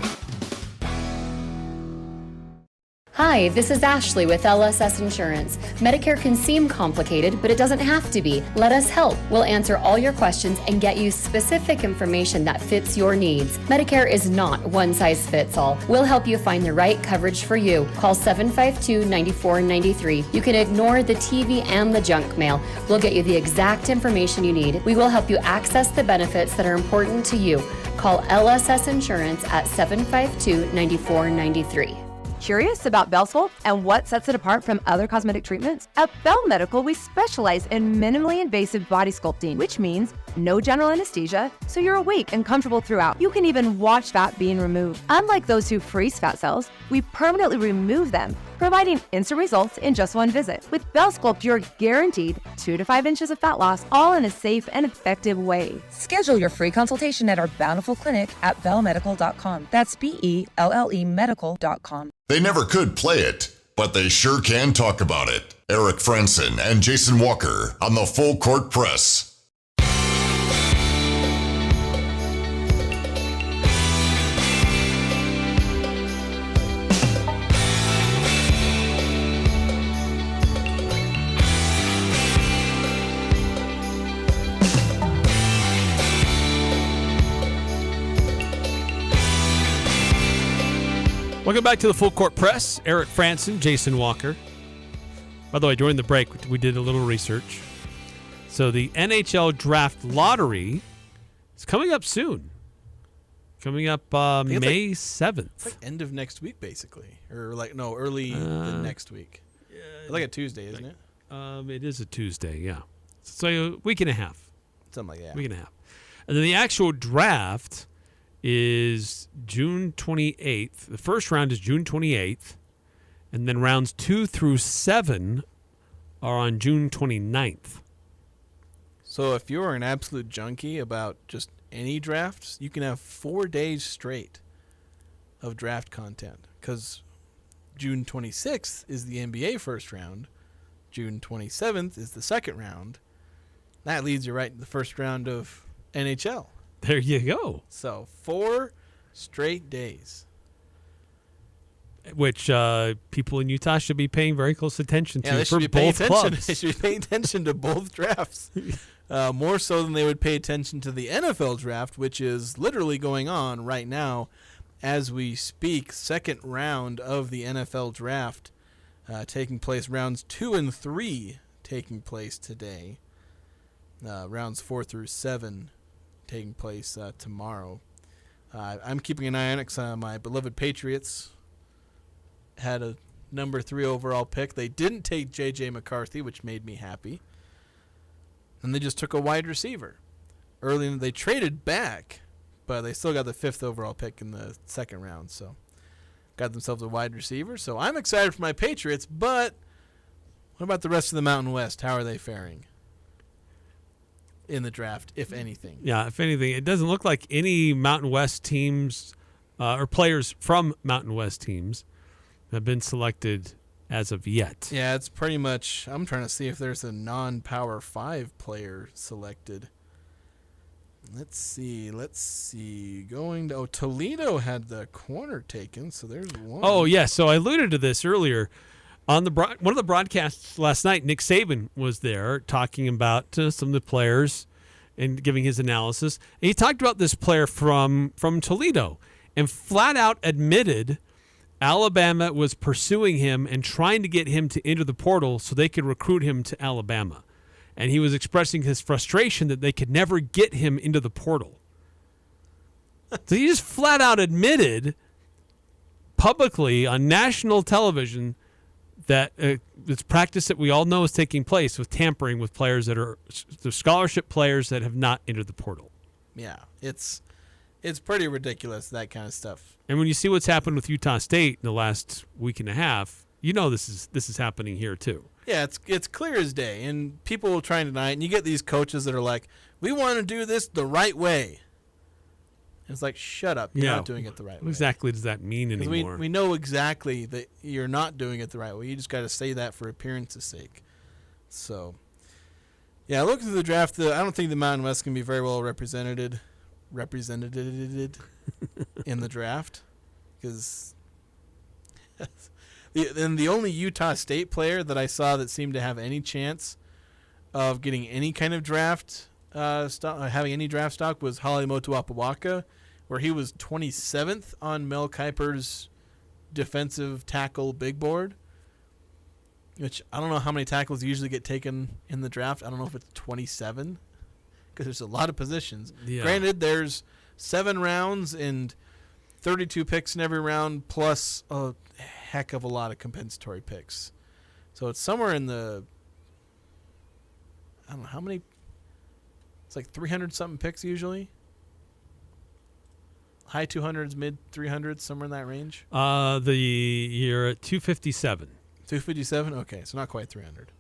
Hi, this is Ashley with LSS Insurance. Medicare can seem complicated, but it doesn't have to be. Let us help. We'll answer all your questions and get you specific information that fits your needs. Medicare is not one size fits all. We'll help you find the right coverage for you. Call 752-9493. You can ignore the TV and the junk mail. We'll get you the exact information you need. We will help you access the benefits that are important to you. Call LSS Insurance at 752-9493. Curious about Bell Sculpt and what sets it apart from other cosmetic treatments? At Bell Medical, we specialize in minimally invasive body sculpting, which means no general anesthesia, so you're awake and comfortable throughout. You can even watch fat being removed. Unlike those who freeze fat cells, we permanently remove them, providing instant results in just one visit. With Bell Sculpt, you're guaranteed 2 to 5 inches of fat loss, all in a safe and effective way. Schedule your free consultation at our Bountiful Clinic at bellmedical.com. That's BELLE medical.com. They never could play it, but they sure can talk about it. Eric Frandsen and Jason Walker on the Full Court Press. Welcome back to the Full Court Press. Eric Frandsen, Jason Walker. By the way, during the break, we did a little research. So the NHL Draft Lottery is coming up soon. Coming up May 7th. It's like end of next week, basically. Or early the next week. It's like a Tuesday, isn't it? It is a Tuesday, yeah. So a week and a half. Something like that. Week and a half. And then the actual draft is June 28th. The first round is June 28th. And then rounds 2 through 7 are on June 29th. So if you're an absolute junkie about just any drafts, you can have 4 days straight of draft content. Because June 26th is the NBA first round. June 27th is the second round. That leads you right to the first round of NHL. There you go. So 4 straight days. Which people in Utah should be paying very close attention to they for should be both clubs. They should be paying attention to both drafts. More so than they would pay attention to the NFL draft, which is literally going on right now as we speak. Second round of the NFL draft taking place. Rounds 2 and 3 taking place today. Rounds 4 through 7 taking place tomorrow. I'm keeping an eye on it because my beloved Patriots had a number 3 overall pick. They didn't take J.J. McCarthy, which made me happy. And they just took a wide receiver. Early, they traded back, but they still got the 5th overall pick in the second round. So got themselves a wide receiver. So I'm excited for my Patriots, but what about the rest of the Mountain West? How are they faring in the draft, if anything? Yeah, if anything. It doesn't look like any Mountain West teams or players from Mountain West teams have been selected as of yet. Yeah, it's pretty much, I'm trying to see if there's a non-Power 5 player selected. Let's see. Toledo had the corner taken, so there's one. Oh, yeah, so I alluded to this earlier. On one of the broadcasts last night, Nick Saban was there talking about some of the players and giving his analysis. And he talked about this player from Toledo and flat out admitted Alabama was pursuing him and trying to get him to enter the portal so they could recruit him to Alabama. And he was expressing his frustration that they could never get him into the portal. So he just flat out admitted publicly on national television that this practice that we all know is taking place with tampering with players that are the scholarship players that have not entered the portal. Yeah, it's pretty ridiculous, that kind of stuff. And when you see what's happened with Utah State in the last week and a half, you know this is happening here too. Yeah, it's clear as day, and people will try and deny it. And you get these coaches that are like, "We want to do this the right way." And it's like, shut up! You're not doing it the right way. What exactly does that mean anymore? We know exactly that you're not doing it the right way. You just got to say that for appearance's sake. So, yeah, looking through the draft, I don't think the Mountain West can be very well represented in the draft, because the only Utah State player that I saw that seemed to have any chance of getting any kind of draft having any draft stock was Holly Motuapawaka, where he was 27th on Mel Kiper's defensive tackle big board, which I don't know how many tackles usually get taken in the draft. I don't know if it's 27, because there's a lot of positions. Yeah. Granted, there's 7 rounds and 32 picks in every round, plus a heck of a lot of compensatory picks. So it's somewhere in the, I don't know how many, it's like 300-something picks usually. High 200s, mid 300s, somewhere in that range. You're at 257. 257? Okay, so not quite 300.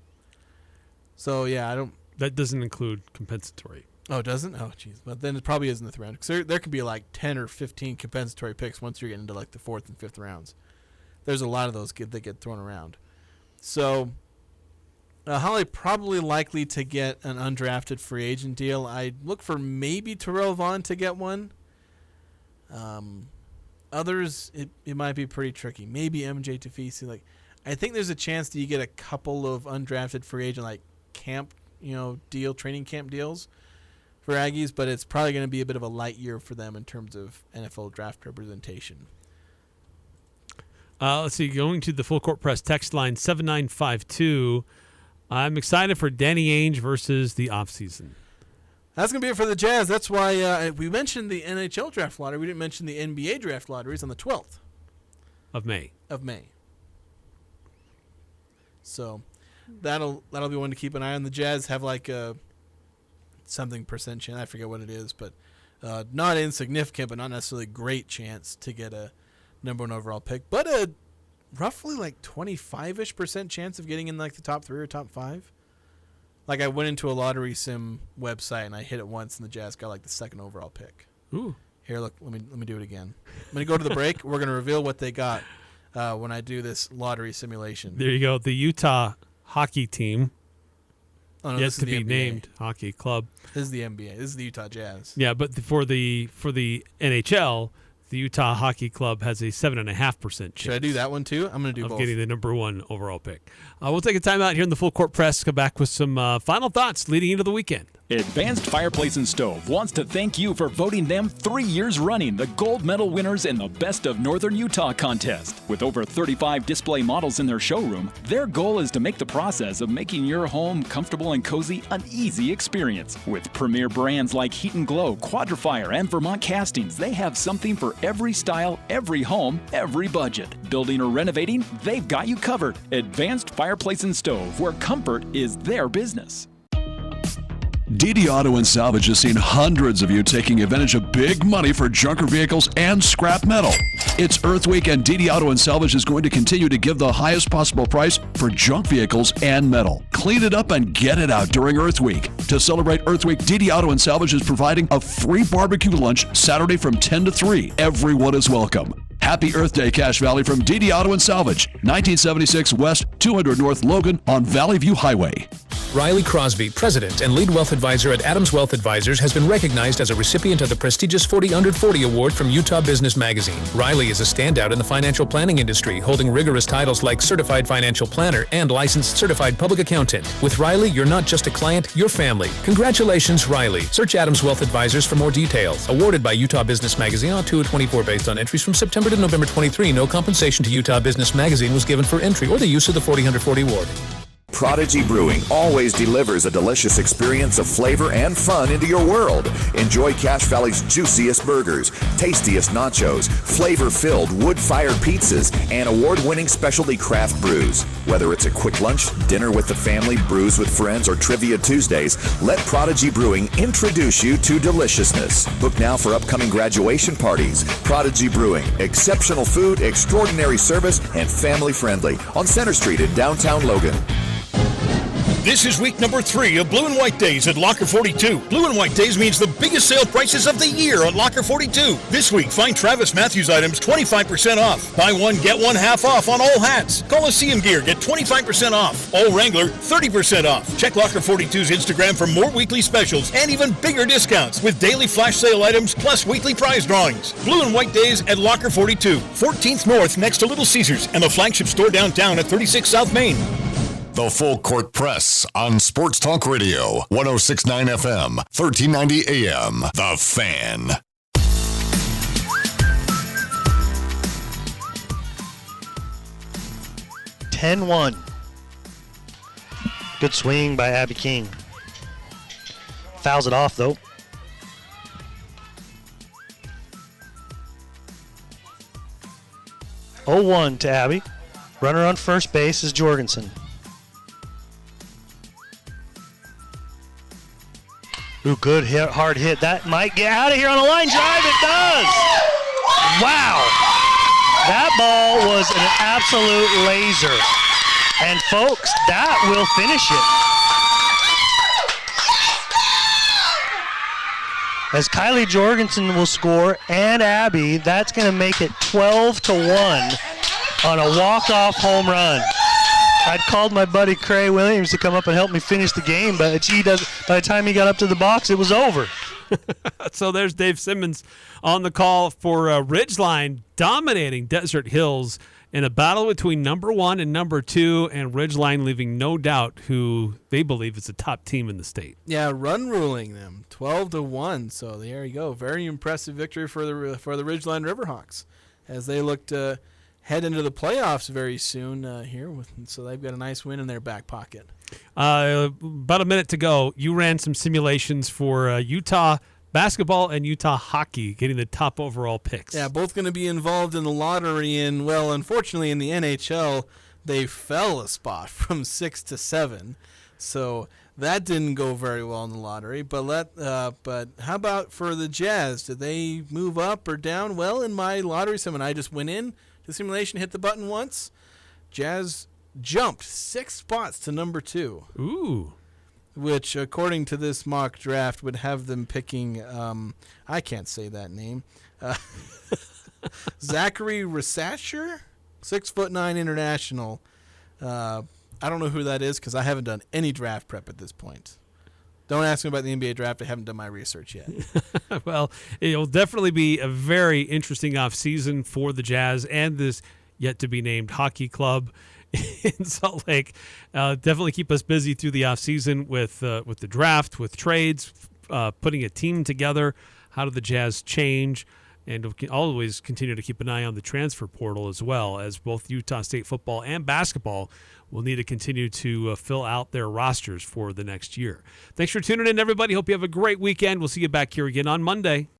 So, yeah, That doesn't include compensatory. Oh, it doesn't? Oh, jeez. But then it probably isn't the 300. Because there could be like 10 or 15 compensatory picks once you're getting into like the 4th and 5th rounds. There's a lot of those that get thrown around. So, Holly probably likely to get an undrafted free agent deal. I look for maybe Terrell Vaughn to get one. Others, it might be pretty tricky. Maybe MJ Tafisi. Like, I think there's a chance that you get a couple of undrafted free agent like camp, training camp deals for Aggies, but it's probably going to be a bit of a light year for them in terms of NFL draft representation. Let's see. Going to the Full Court Press text line 7952. I'm excited for Danny Ainge versus the offseason. That's going to be it for the Jazz. That's why we mentioned the NHL draft lottery. We didn't mention the NBA draft lotteries on the 12th of May. So that'll be one to keep an eye on. The Jazz have like a something percent chance. I forget what it is, but not insignificant, but not necessarily great chance to get a number 1 overall pick. But a roughly like 25-ish% chance of getting in like the top 3 or top 5. Like I went into a lottery sim website and I hit it once, and the Jazz got like the 2nd overall pick. Ooh! Here, look, let me do it again. I'm gonna go to the break. We're gonna reveal what they got when I do this lottery simulation. There you go. The Utah hockey team. Oh, no, yet this is to the be NBA. named hockey club. This is the NBA. This is the Utah Jazz. Yeah, but for the NHL, the Utah Hockey Club has a 7.5% chance. Should I do that one too? I'm going to do of both. Getting the number 1 overall pick. We'll take a time out here in the Full Court Press. Come back with some final thoughts leading into the weekend. Advanced Fireplace and Stove wants to thank you for voting them 3 years running the gold medal winners in the Best of Northern Utah contest. With over 35 display models in their showroom, their goal is to make the process of making your home comfortable and cozy an easy experience. With premier brands like Heat and Glow, Quadrifire, and Vermont Castings, they have something for every style, every home, every budget. Building or renovating, they've got you covered. Advanced Fireplace and Stove, where comfort is their business. DD Auto and Salvage has seen hundreds of you taking advantage of big money for junker vehicles and scrap metal. It's Earth Week, and DD Auto and Salvage is going to continue to give the highest possible price for junk vehicles and metal. Clean it up and get it out during Earth Week. To celebrate Earth Week, DD Auto and Salvage is providing a free barbecue lunch Saturday from 10 to 3. Everyone is welcome. Happy Earth Day, Cache Valley, from DD Auto and Salvage, 1976 West, 200 North Logan on Valley View Highway. Riley Crosby, President and Lead Wealth Advisor at Adams Wealth Advisors, has been recognized as a recipient of the prestigious 40 Under 40 Award from Utah Business Magazine. Riley is a standout in the financial planning industry, holding rigorous titles like Certified Financial Planner and Licensed Certified Public Accountant. With Riley, you're not just a client, you're family. Congratulations, Riley. Search Adams Wealth Advisors for more details. Awarded by Utah Business Magazine on 2/24 based on entries from September to November 23. No compensation to Utah Business Magazine was given for entry or the use of the 40 Under 40 Award. Prodigy Brewing always delivers a delicious experience of flavor and fun into your world. Enjoy Cache Valley's juiciest burgers, tastiest nachos, flavor-filled wood-fired pizzas, and award-winning specialty craft brews. Whether it's a quick lunch, dinner with the family, brews with friends, or Trivia Tuesdays, let Prodigy Brewing introduce you to deliciousness. Book now for upcoming graduation parties. Prodigy Brewing, exceptional food, extraordinary service, and family-friendly on Center Street in downtown Logan. This is week number 3 of Blue and White Days at Locker 42. Blue and White Days means the biggest sale prices of the year at Locker 42. This week, find Travis Matthews items 25% off. Buy one, get one half off on all hats. Coliseum gear, get 25% off. All Wrangler, 30% off. Check Locker 42's Instagram for more weekly specials and even bigger discounts with daily flash sale items plus weekly prize drawings. Blue and White Days at Locker 42, 14th North next to Little Caesars, and the flagship store downtown at 36 South Main. The Full Court Press on Sports Talk Radio, 106.9 FM, 1390 AM. The Fan. (10-1). Good swing by Abby King. Fouls it off, though. (0-1) to Abby. Runner on first base is Jorgensen. Ooh, good hit, hard hit. That might get out of here on a line drive. It does. Wow. That ball was an absolute laser. And folks, that will finish it. As Kylie Jorgensen will score and Abby, that's going to make it 12-1 on a walk-off home run. I'd called my buddy Cray Williams to come up and help me finish the game, but by the time he got up to the box, it was over. So there's Dave Simmons on the call for Ridgeline dominating Desert Hills in a battle between number 1 and number 2, and Ridgeline leaving no doubt who they believe is the top team in the state. Yeah, run ruling them 12-1. So there you go. Very impressive victory for the Ridgeline Riverhawks as they look to head into the playoffs very soon here. So they've got a nice win in their back pocket. About a minute to go. You ran some simulations for Utah basketball and Utah hockey, getting the top overall picks. Yeah, both going to be involved in the lottery. And, well, unfortunately in the NHL, they fell a spot from 6 to 7. So that didn't go very well in the lottery. But how about for the Jazz? Did they move up or down? Well, in my lottery sim, and I just went in the simulation, hit the button once. Jazz jumped 6 spots to number 2. Ooh. Which, according to this mock draft, would have them picking, I can't say that name, Zachary Rasacher, 6'9" international. I don't know who that is because I haven't done any draft prep at this point. Don't ask me about the NBA draft. I haven't done my research yet. Well, it'll definitely be a very interesting offseason for the Jazz and this yet-to-be-named hockey club in Salt Lake. Definitely keep us busy through the offseason with the draft, with trades, putting a team together. How do the Jazz change? And we'll always continue to keep an eye on the transfer portal as well, as both Utah State football and basketball will need to continue to fill out their rosters for the next year. Thanks for tuning in, everybody. Hope you have a great weekend. We'll see you back here again on Monday.